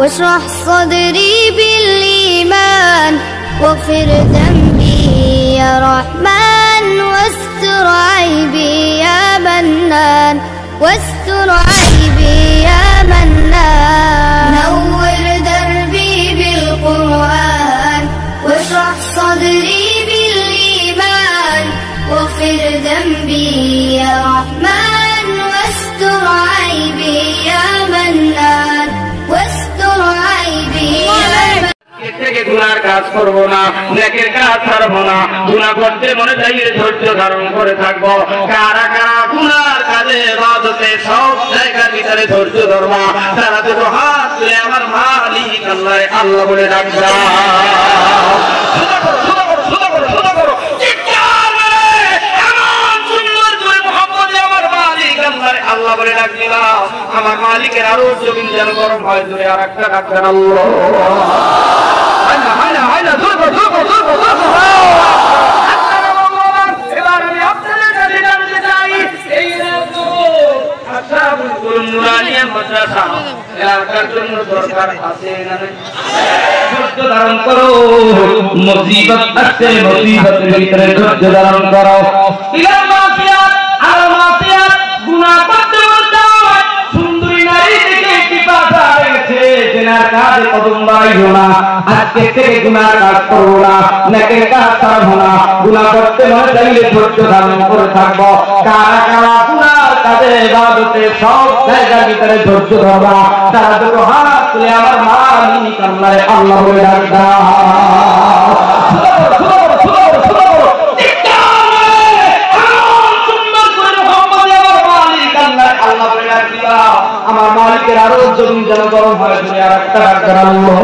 واشرح صدري بالإيمان واغفر ذنبي يا رحمن واستر عيبي يا منان واستر عيبي يا منان نور دربي بالقرآن واشرح صدري بالإيمان واغفر ذنبي يا رحمن واستر عيبي يا منان واستر عيبي يا منان থেকে গুনার কাজ করব না, নেকের কাজ ছাড়ব না, গুনাহ করতে মনে চাইলে ধৈর্য ধারণ করে থাকব। কারা কারা গুনার কাজে ইবাদতে সব জায়গার ভিতরে ধৈর্য ধরবা, তারা দুটো হাত তুলে আমার মালিক আল্লাহ আল্লাহ বলে ডাক দাও। আল্লাহ বলে ডাক দিলা, আমার মালিকের আরো জমিন যেন গরম হয়। দূরে আর একটা ডাক্তার আল্লাহ এবার আমি আপনাদের কাছে জানতে চাই, এই নুরানিয়া মাদ্রাসা এলাকার জন্য দরকার আছে না? ধৈর্য ধারণ করো, মুসিবত আসছে, মুসিবতের ভিতরে ধৈর্য ধারণ করো। ইলাল মাসিয়াত আল মাসিয়াত গুনাহ করতে করতে সুন্দরী নারী থেকে কি বাধা হয়েছে, জেনার কাজে কদম বাড়াইও না। আজকে থেকে গুনার কাজ করবো না, নেকের কাজ ছাড়বো না, গুনাহ করতে মনে চাইলে ধৈর্য ধারণ করে থাকবো। কারা কারা গুনার কাজে ইবাদতে সব জায়গার ভিতরে ধৈর্য ধরবা, তারা দুটো হাত তুলে আমার মালিক আল্লাহ আল্লাহ বলে ডাক দাও। আমার মালিকের আরো জমিন যেন গরম হয়। আর একটা ডাক্তার আল্লাহ